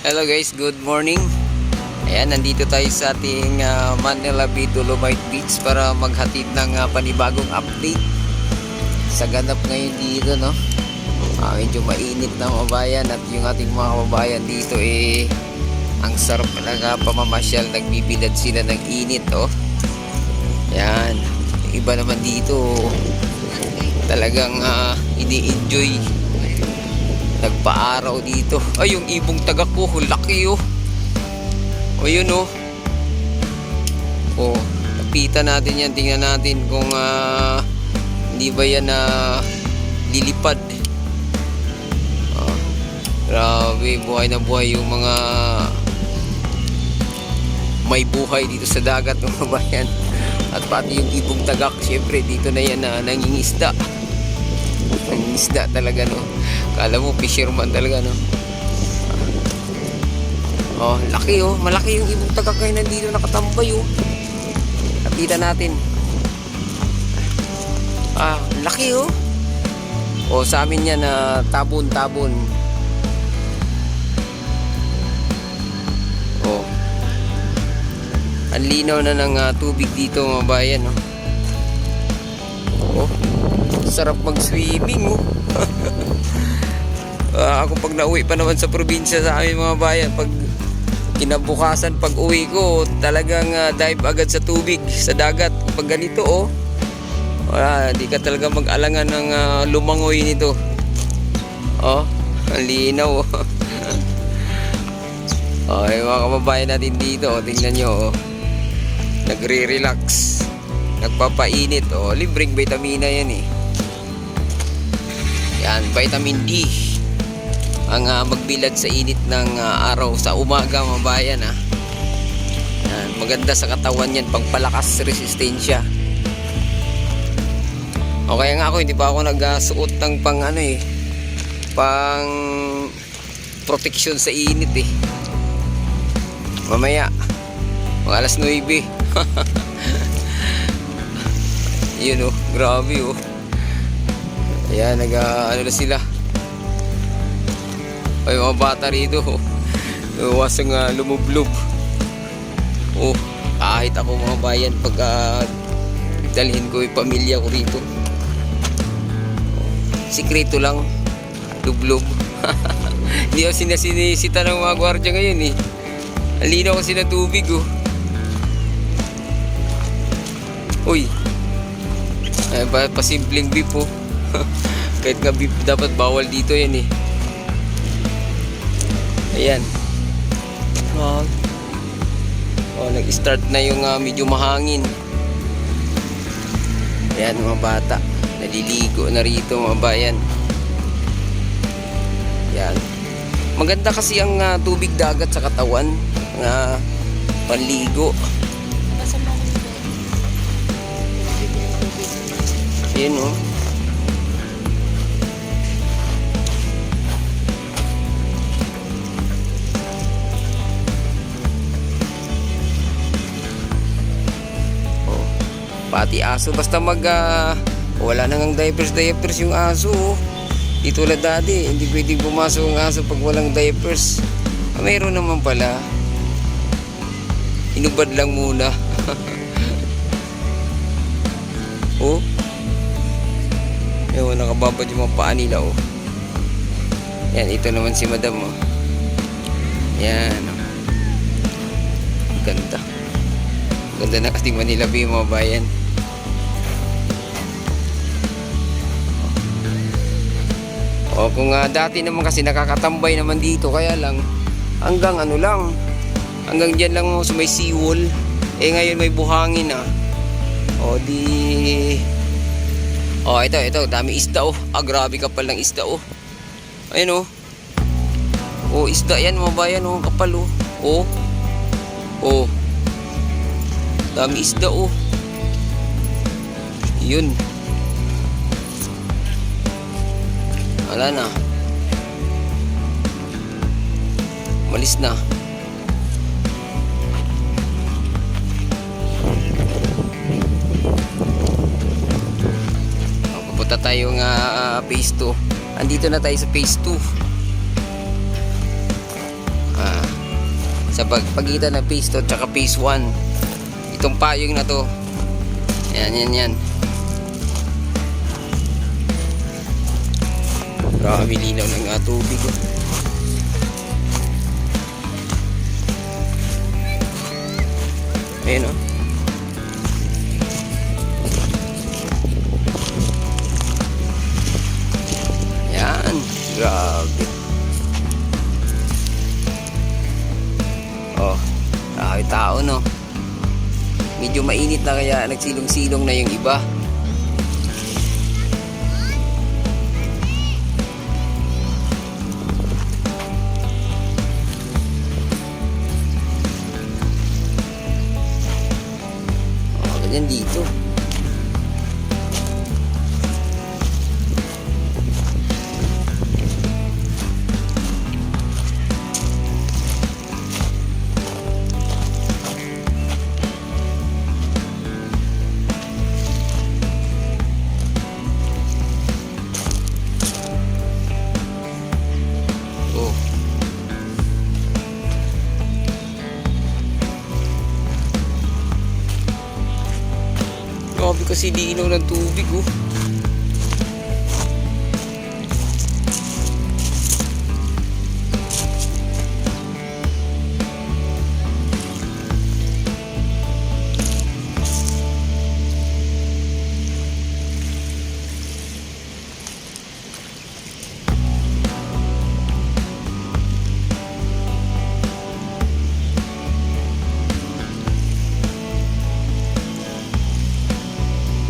Hello guys, good morning. Ayan, nandito tayo sa ating Manila Bay Dolomite Beach para maghatid ng panibagong update sa ganap ngayon dito, no? Medyo mainit na mga kababayan at yung ating mga kababayan dito ang sarap talaga pamamasyal, nagbibilad sila ng init, oh. Ayan, iba naman dito talagang ini-enjoy, nagpa-araw dito. Ay, yung ibong tagak ko, laki oh. O yun oh. Oh, lapitan natin yan. Tingnan natin kung hindi ba yan lilipad. Grabe, buhay na buhay yung mga may buhay dito sa dagat, mga bayan. At pati yung ibong tagak, syempre dito na yan nangingisda. Nangingisda talaga, no. Kala mo fisherman talaga, no. Oh, laki oh, malaki yung ibong tagak ngayon nandito nakatambay oh. Lapitan natin. Laki oh. Oh, sa amin yan tabon-tabon. Oh. Ang linaw na ng tubig dito, mga bayan, oh. Oh. Sarap mag-swimming oh. Ako pag nauwi pa naman sa probinsya sa amin, mga bayan, pag kinabukasan, pag uwi ko, talagang dive agad sa tubig, sa dagat. Pag ganito oh, di ka talaga mag-alangan ng lumangoy nito. Oh, ang linaw oh. Oh, yung mga kababayan natin dito, oh, tingnan nyo oh. Nagre-relax, nagpapainit oh. Libreng vitamina yan eh. Yan, vitamin D ang magbilad sa init ng araw sa umaga, mga bayan. Yan, maganda sa katawan yan, pagpalakas resistensya. O kaya nga ako, hindi pa ako nagsuot ng pang protection sa init eh. Mamaya mga alas 9. Yun oh, grabe oh. Ayan, na sila. Ay, mga bata rito wasang lumublob. Oh, kahit ako, mga bayan, pag dalhin ko yung pamilya ko rito, sikreto lang, lublob. Hindi ako sinisita ng mga gwardiya ngayon eh. Alinaw kasi ng tubig oh. Uy, pasimpleng beef oh. Kahit nga beef dapat bawal dito yan eh. Ayan. Nag-start na yung medyo mahangin. Ayan, mga bata, naliligo na rito, mga bayan. Ayan. Maganda kasi ang tubig dagat sa katawan na panligo. Ayan oh. Pati aso, basta wala nang diapers yung aso oh. Di tulad dati, hindi pwedeng pumasok ang aso pag walang diapers. Mayroon naman pala, inubad lang muna. Oh, ewan, nakababad yung mga paa nila oh. Yan, ito naman si madam oh. Yan, ganda ng ating Manila Bay, mga bayan. O kung dati naman kasi nakakatambay naman dito, kaya lang hanggang hanggang dyan lang sa may seawall. Ngayon may buhangin o di ito dami isda oh. Grabe kapal ng isda oh. Ayun oh. Isda yan, mga bayan oh, kapal oh. Oh, dami isda oh. Yun, wala na, malis na. Papunta tayo phase 2. Andito na tayo sa phase 2. sa pagitan ng phase 2 at phase 1. Itong payong na to. Yan. Grabe linaw ng tubig. Ayan o. Yan. Grabe. Oh. Grabe tao no. Medyo mainit na kaya nagsilong-silong na yung iba. Yan dito. Oh. Grabe kasi linaw ng tubig oh.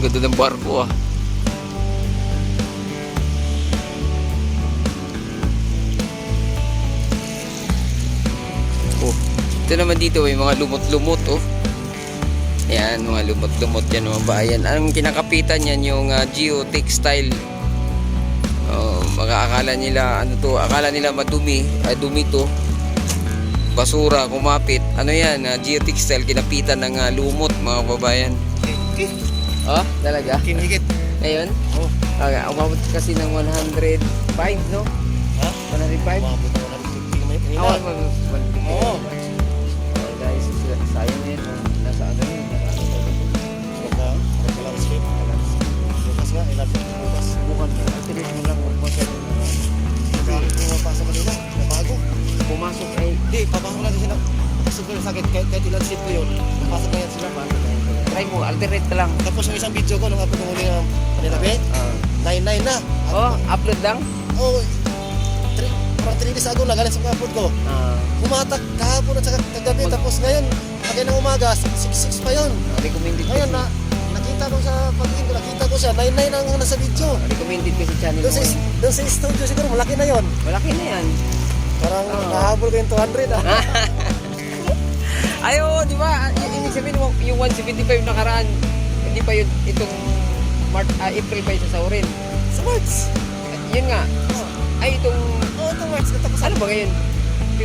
Ganda ng barko ah. Oh, ito naman dito may mga lumot-lumot oh. Ayan, mga lumot-lumot yan mga bayan. Ang kinakapitan yan yung geotextile. Oh, akala nila ano to, akala nila madumi, dumi to. Basura, kumapit. Ano yan, geotextile kinapitan ng lumot mga babayan. Oh, talaga? Kinigit. Ngayon? Oh. Okay, umabot kasi ng 105, no? Ha? 105? Umabot na 150 naman kanina. Oo, 150. Oo. Okay, guys, sayang yun. Nasa ano yun? Naka-landscape. Bukas nga, ilapit bukas. Bukan na. Atilit mo lang magpasok. Pumapasok kanina, nabago. Pumasok ay... Hindi, papasok lang sila. Pasok ko yung sakit, kahit ilan-ship ko yun. Napasok na yan sila, pasok na yan. Try mo, alternate ka lang. Tapos yung isang video ko, nung ako nung huli ng kanila, 9-9 na. Oh, upload lang? Oh, parang 3 days ago na, galing sa upload ko. Pumatak kahapon at saka kagabi, tapos ngayon, kagaya ng umaga, 6-6 pa yun. Recommended Ngayon, kasi. nakita ko sa pag-in ko, nakita ko siya, 9-9 ang nasa video. Recommended kasi channel mo. Doon sa studio siguro, malaki na yon. Malaki na yan. Parang nahabol ko yung 200 ah. Ayo, di ba? Ibig sabihin yung 175 nakaraan, hindi pa yun itong April pa yung sasaurin. Sa March. Yun nga. Ay, itong... Oo, ito March. Natapos Ano ba ngayon?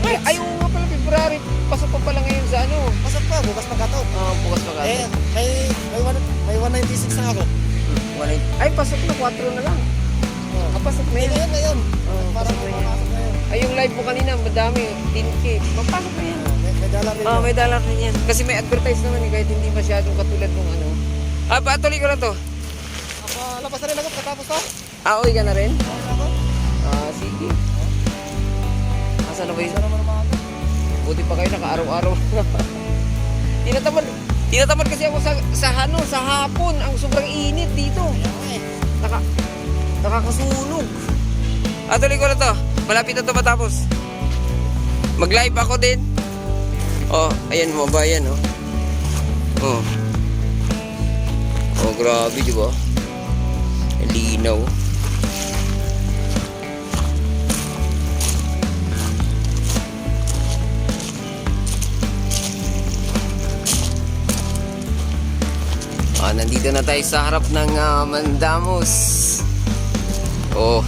March. Ay, oo nga pala, February. Pasok pa pala ngayon sa ano. Pasok pa, bukas pagkataw. Bukas pa ka. May 196 na ako. Ay, pasok na. 4 na lang. Pasok na yan. Ngayon. pasok Parang na yan. papasok na yun. Ay, yung live mo kanina, madami. 10K. Mapasok na yan. May dollar rin yun. May dollar rin yan. Kasi may advertise naman eh, kahit hindi masyadong katulad ng ano. Patuloy ko na to. Lapas na rin ako katapos to. Uwi ka na rin? Ako? Sige. Asa na ba yun? Isa naman naman. Buti pa kayo naka-araw-araw. Tinatamad kasi ako sa hapon. Ang sobrang init dito. Nakakasunog. Tuloy ko na to. Malapit na to matapos. Mag-live ako din. Oh, ayan mo ba yan, oh. Oh. Oh, grabe, di ba? Linaw. Nandito na tayo sa harap ng Mandamos. Oh.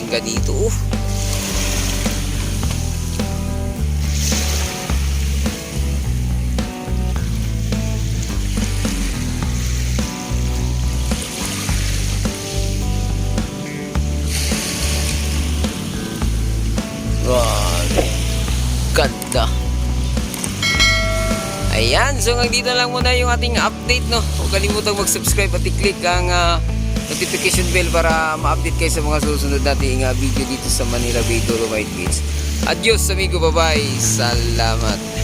bongga dito. Grabe. Ganda. Ayan, so hanggang dito lang muna yung ating update, no? Huwag kalimutang mag-subscribe at i-click ang notification bell para ma-update kayo sa mga susunod nating video dito sa Manila Bay Dolomite Beach. Adios amigo, bye-bye. Salamat.